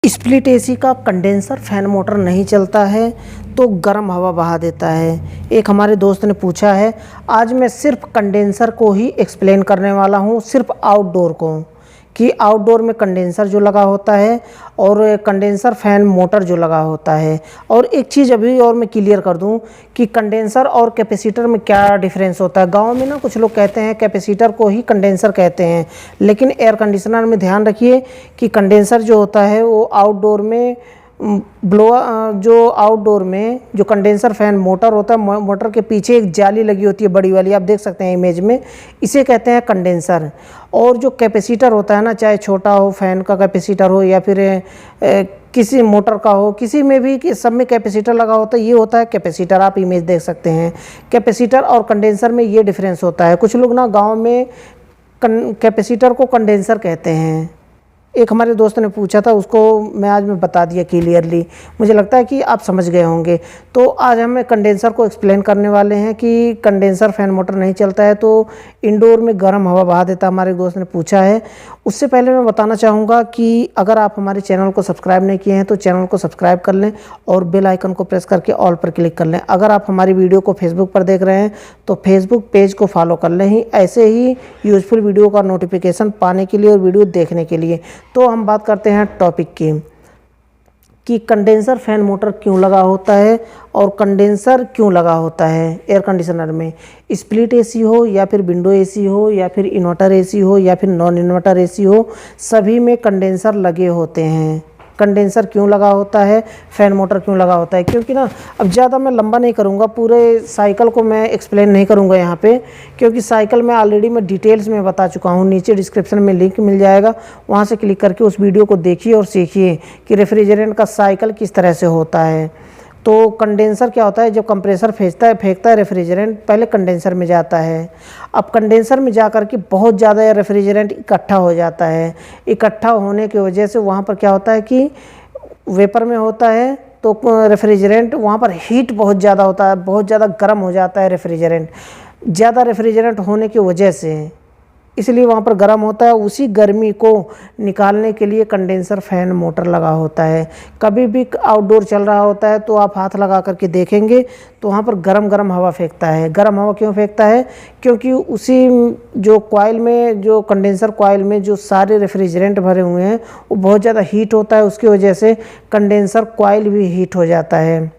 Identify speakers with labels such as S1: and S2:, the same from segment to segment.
S1: Split AC का condenser fan motor नहीं चलता है तो गर्म हवा बहा देता है। एक हमारे दोस्त ने पूछा है। आज मैं सिर्फ कंडेंसर को ही एक्सप्लेन करने वाला हूँ, सिर्फ आउटडोर को, कि आउटडोर में कंडेंसर जो लगा होता है और कंडेंसर फैन मोटर जो लगा होता है। और एक चीज़ अभी और मैं क्लियर कर दूं कि कंडेंसर और कैपेसिटर में क्या डिफरेंस होता है। गांव में ना कुछ लोग कहते हैं कैपेसिटर को ही कंडेंसर कहते हैं, लेकिन एयर कंडीशनर में ध्यान रखिए कि कंडेंसर जो होता है वो आउटडोर में जो आउटडोर में जो कंडेंसर फैन मोटर होता है, मोटर के पीछे एक जाली लगी होती है बड़ी वाली, आप देख सकते हैं इमेज में, इसे कहते हैं कंडेंसर। और जो कैपेसिटर होता है ना, चाहे छोटा हो फैन का कैपेसिटर हो या फिर किसी मोटर का हो, किसी में भी कि सब में कैपेसिटर लगा होता है, ये होता है कैपेसिटर। आप इमेज देख सकते हैं। कैपेसिटर और कंडेंसर में ये डिफरेंस होता है। कुछ लोग ना गाँव में कैपेसिटर को कंडेंसर कहते हैं। एक हमारे दोस्त ने पूछा था, उसको आज मैं बता दिया क्लियरली। मुझे लगता है कि आप समझ गए होंगे। तो आज हम कंडेंसर को एक्सप्लेन करने वाले हैं कि कंडेंसर फैन मोटर नहीं चलता है तो इंडोर में गर्म हवा बहा देता, हमारे दोस्त ने पूछा है। उससे पहले मैं बताना चाहूँगा कि अगर आप हमारे चैनल को सब्सक्राइब नहीं किए हैं तो चैनल को सब्सक्राइब कर लें और बेल आइकन को प्रेस करके ऑल पर क्लिक कर लें। अगर आप हमारी वीडियो को फेसबुक पर देख रहे हैं तो फेसबुक पेज को फॉलो कर लें, ही ऐसे ही यूज़फुल वीडियो का नोटिफिकेशन पाने के लिए और वीडियो देखने के लिए। तो हम बात करते हैं टॉपिक की कि कंडेंसर फैन मोटर क्यों लगा होता है और कंडेंसर क्यों लगा होता है एयर कंडीशनर में। स्प्लिट एसी हो या फिर विंडो एसी हो या फिर इन्वर्टर एसी हो या फिर नॉन इन्वर्टर एसी हो, सभी में कंडेंसर लगे होते हैं। कंडेंसर क्यों लगा होता है, फैन मोटर क्यों लगा होता है, क्योंकि ना अब ज़्यादा मैं लंबा नहीं करूँगा, पूरे साइकिल को मैं एक्सप्लेन नहीं करूँगा यहाँ पे, क्योंकि साइकिल में ऑलरेडी मैं डिटेल्स में बता चुका हूँ। नीचे डिस्क्रिप्शन में लिंक मिल जाएगा, वहाँ से क्लिक करके उस वीडियो को देखिए और सीखिए कि रेफ्रिजरेंट का साइकिल किस तरह से होता है। तो कंडेंसर क्या होता है, जब कंप्रेसर फेंकता है रेफ्रिजरेंट, पहले कंडेंसर में जाता है। अब कंडेंसर में जाकर के बहुत ज़्यादा रेफ्रिजरेंट इकट्ठा हो जाता है। इकट्ठा होने की वजह से वहाँ पर क्या होता है कि वेपर में होता है तो रेफ्रिजरेंट वहाँ पर हीट बहुत ज़्यादा होता है, बहुत ज़्यादा गर्म हो जाता है रेफ्रिजरेंट। ज़्यादा रेफ्रिजरेंट होने की वजह से इसलिए वहाँ पर गर्म होता है। उसी गर्मी को निकालने के लिए कंडेंसर फैन मोटर लगा होता है। कभी भी आउटडोर चल रहा होता है तो आप हाथ लगा करके देखेंगे तो वहाँ पर गरम गरम हवा फेंकता है। गरम हवा क्यों फेंकता है, क्योंकि उसी जो कॉइल में, जो कंडेंसर कॉइल में जो सारे रेफ्रिजरेंट भरे हुए हैं वो बहुत ज़्यादा हीट होता है, उसकी वजह से कंडेंसर कॉइल भी हीट हो जाता है।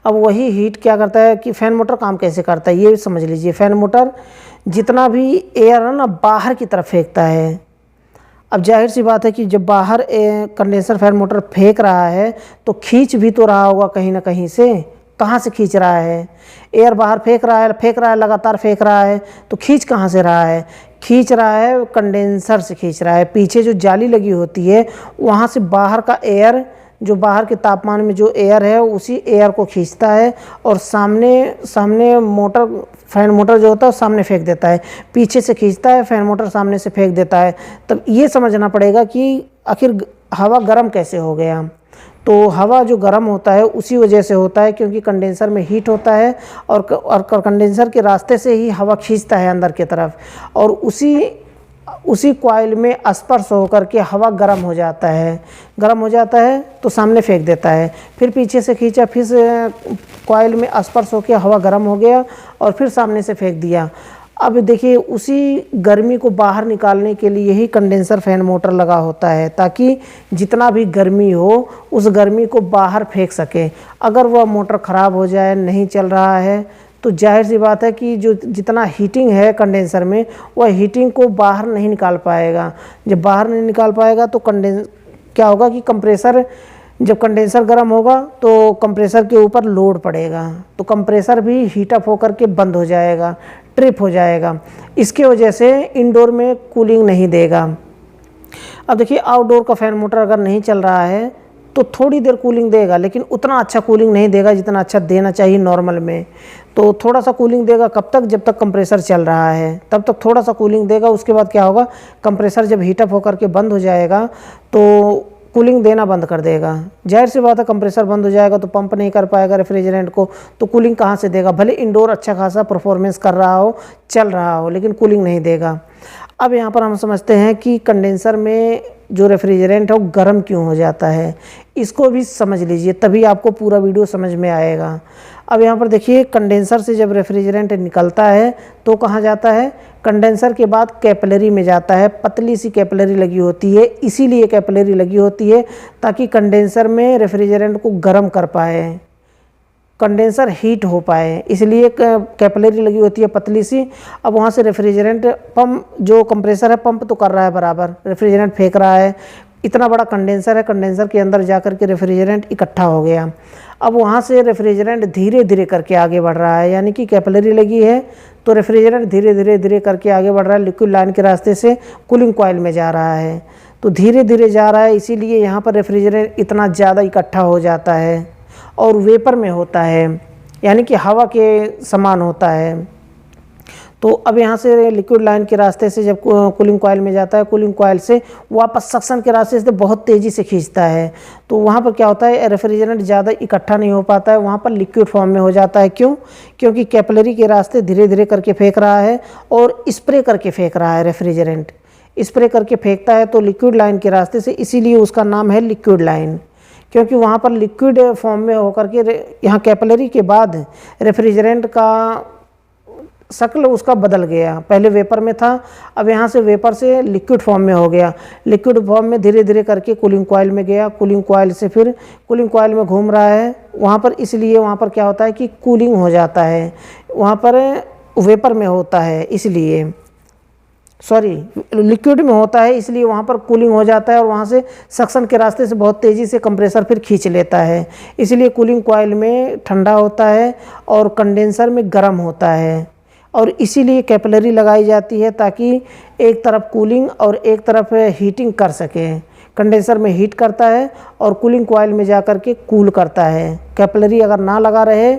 S1: अब वही हीट क्या करता है कि फ़ैन मोटर काम कैसे करता है ये समझ लीजिए। फ़ैन मोटर जितना भी एयर है ना बाहर की तरफ फेंकता है। अब जाहिर सी बात है कि जब बाहर कंडेंसर फैन मोटर फेंक रहा है तो खींच भी तो रहा होगा कहीं ना कहीं से। कहाँ से खींच रहा है, एयर बाहर फेंक रहा है लगातार फेंक रहा है, तो खींच कहाँ से रहा है, खींच रहा है कंडेंसर से खींच रहा है। पीछे जो जाली लगी होती है वहाँ से बाहर का एयर, जो बाहर के तापमान में जो एयर है उसी एयर को खींचता है और सामने मोटर, फैन मोटर जो होता है सामने फेंक देता है। पीछे से खींचता है, फैन मोटर सामने से फेंक देता है। तब ये समझना पड़ेगा कि आखिर हवा गर्म कैसे हो गया। तो हवा जो गर्म होता है उसी वजह से होता है क्योंकि कंडेंसर में हीट होता है और कंडेंसर के रास्ते से ही हवा खींचता है अंदर की तरफ, और उसी कॉइल में स्पर्श होकर के हवा गर्म हो जाता है। गर्म हो जाता है तो सामने फेंक देता है, फिर पीछे से खींचा, फिर से कॉइल में स्पर्श होकर हवा गर्म हो गया और फिर सामने से फेंक दिया। अब देखिए उसी गर्मी को बाहर निकालने के लिए ही कंडेंसर फैन मोटर लगा होता है, ताकि जितना भी गर्मी हो उस गर्मी को बाहर फेंक सके। अगर वह मोटर ख़राब हो जाए, नहीं चल रहा है, तो जाहिर सी बात है कि जो जितना हीटिंग है कंडेंसर में वह हीटिंग को बाहर नहीं निकाल पाएगा। जब बाहर नहीं निकाल पाएगा तो क्या होगा कि जब कंडेंसर गर्म होगा तो कंप्रेसर के ऊपर लोड पड़ेगा, तो कंप्रेसर भी हीटअप होकर के बंद हो जाएगा, ट्रिप हो जाएगा। इसके वजह से इंडोर में कूलिंग नहीं देगा। अब देखिए आउटडोर का फैन मोटर अगर नहीं चल रहा है तो थोड़ी देर कूलिंग देगा, लेकिन उतना अच्छा कूलिंग नहीं देगा जितना अच्छा देना चाहिए नॉर्मल में। तो थोड़ा सा कूलिंग देगा, कब तक, जब तक कंप्रेसर चल रहा है तब तक थोड़ा सा कूलिंग देगा। उसके बाद क्या होगा, कंप्रेसर जब हीटअप होकर के बंद हो जाएगा तो कूलिंग देना बंद कर देगा। जाहिर सी बात है कंप्रेसर बंद हो जाएगा तो पंप नहीं कर पाएगा रेफ्रिजरेंट को, तो कूलिंग कहाँ से देगा। भले इंडोर अच्छा खासा परफॉर्मेंस कर रहा हो, चल रहा हो, लेकिन कूलिंग नहीं देगा। अब यहाँ पर हम समझते हैं कि कंडेंसर में जो रेफ्रिजरेंट है वो गर्म क्यों हो जाता है, इसको भी समझ लीजिए, तभी आपको पूरा वीडियो समझ में आएगा। अब यहाँ पर देखिए, कंडेंसर से जब रेफ्रिजरेंट निकलता है तो कहाँ जाता है, कंडेंसर के बाद कैपिलरी में जाता है। पतली सी कैपिलरी लगी होती है, इसीलिए कैपिलरी लगी होती है ताकि कंडेंसर में रेफ्रिजरेंट को गर्म कर पाए, कंडेंसर हीट हो पाए, इसलिए कैपिलरी लगी होती है पतली सी। अब वहाँ से रेफ्रिजरेंट पंप, जो कंप्रेसर है पंप तो कर रहा है बराबर, रेफ्रिजरेंट फेंक रहा है, इतना बड़ा कंडेंसर है, कंडेंसर के अंदर जाकर के रेफ्रिजरेंट इकट्ठा हो गया। अब वहाँ से रेफ्रिजरेंट धीरे धीरे करके आगे बढ़ रहा है, यानी कि कैपिलरी लगी है तो रेफ्रिजरेंट धीरे धीरे धीरे करके आगे बढ़ रहा है, लिक्विड लाइन के रास्ते से कूलिंग कॉइल में जा रहा है, तो धीरे धीरे जा रहा है, इसीलिए यहाँ पर रेफ्रिजरेंट इतना ज़्यादा इकट्ठा हो जाता है और वेपर में होता है, यानी कि हवा के समान होता है। तो अब यहाँ से लिक्विड लाइन के रास्ते से जब कूलिंग कॉइल में जाता है, कूलिंग कॉइल से वापस सक्शन के रास्ते से बहुत तेज़ी से खींचता है, तो वहाँ पर क्या होता है, रेफ्रिजरेंट ज़्यादा इकट्ठा नहीं हो पाता है, वहाँ पर लिक्विड फॉर्म में हो जाता है। क्यों? क्योंकि कैपिलरी के रास्ते धीरे धीरे करके फेंक रहा है और स्प्रे करके फेंक रहा है, रेफ्रिजरेंट स्प्रे करके फेंकता है तो लिक्विड लाइन के रास्ते से, इसीलिए उसका नाम है लिक्विड लाइन, क्योंकि वहाँ पर लिक्विड फॉर्म में होकर के यहाँ कैपिलरी के बाद रेफ्रिजरेंट का शक्ल उसका बदल गया, पहले वेपर में था, अब यहाँ से वेपर से लिक्विड फॉर्म में हो गया, लिक्विड फॉर्म में धीरे धीरे करके कूलिंग कॉइल में गया, कूलिंग कॉइल से फिर कूलिंग कॉइल में घूम रहा है वहाँ पर, इसलिए वहाँ पर क्या होता है कि कूलिंग हो जाता है, वहाँ पर वेपर में होता है, इसलिए सॉरी लिक्विड में होता है, इसलिए वहाँ पर कूलिंग हो जाता है और वहाँ से सक्शन के रास्ते से बहुत तेज़ी से कंप्रेसर फिर खींच लेता है, इसलिए कूलिंग कॉइल में ठंडा होता है और कंडेंसर में गर्म होता है, और इसीलिए कैपिलरी लगाई जाती है ताकि एक तरफ कूलिंग और एक तरफ हीटिंग कर सके। कंडेंसर में हीट करता है और कूलिंग कॉइल में जाकर के कूल करता है। कैपिलरी अगर ना लगा रहे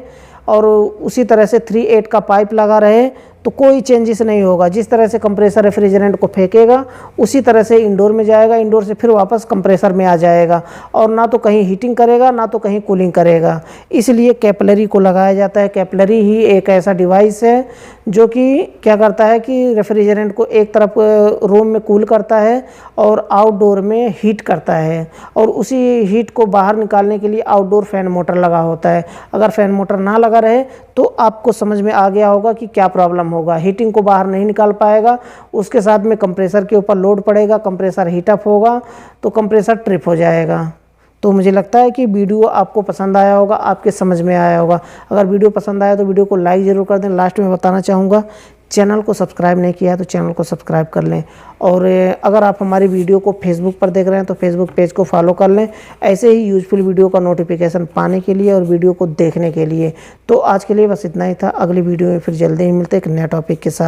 S1: और उसी तरह से 3/8 का पाइप लगा रहे तो कोई चेंजेस नहीं होगा, जिस तरह से कंप्रेसर रेफ्रिजरेंट को फेंकेगा उसी तरह से इंडोर में जाएगा, इंडोर से फिर वापस कंप्रेसर में आ जाएगा, और ना तो कहीं हीटिंग करेगा ना तो कहीं कूलिंग करेगा, इसलिए कैपिलरी को लगाया जाता है। कैपिलरी ही एक ऐसा डिवाइस है जो कि क्या करता है कि रेफ्रिजरेंट को एक तरफ रूम में कूल करता है और आउटडोर में हीट करता है, और उसी हीट को बाहर निकालने के लिए आउटडोर फैन मोटर लगा होता है। अगर फैन मोटर ना लगा रहे तो आपको समझ में आ गया होगा कि क्या प्रॉब्लम होगा, हीटिंग को बाहर नहीं निकाल पाएगा, उसके साथ में कंप्रेसर के ऊपर लोड पड़ेगा, कंप्रेसर हीटअप होगा तो कंप्रेसर ट्रिप हो जाएगा। तो मुझे लगता है कि वीडियो आपको पसंद आया होगा, आपके समझ में आया होगा। अगर वीडियो पसंद आया तो वीडियो को लाइक ज़रूर कर दें। लास्ट में बताना चाहूँगा, चैनल को सब्सक्राइब नहीं किया है तो चैनल को सब्सक्राइब कर लें, और अगर आप हमारी वीडियो को फेसबुक पर देख रहे हैं तो फेसबुक पेज को फॉलो कर लें, ऐसे ही यूजफुल वीडियो का नोटिफिकेशन पाने के लिए और वीडियो को देखने के लिए। तो आज के लिए बस इतना ही था, अगली वीडियो में फिर जल्दी ही मिलते हैं एक नया टॉपिक के साथ।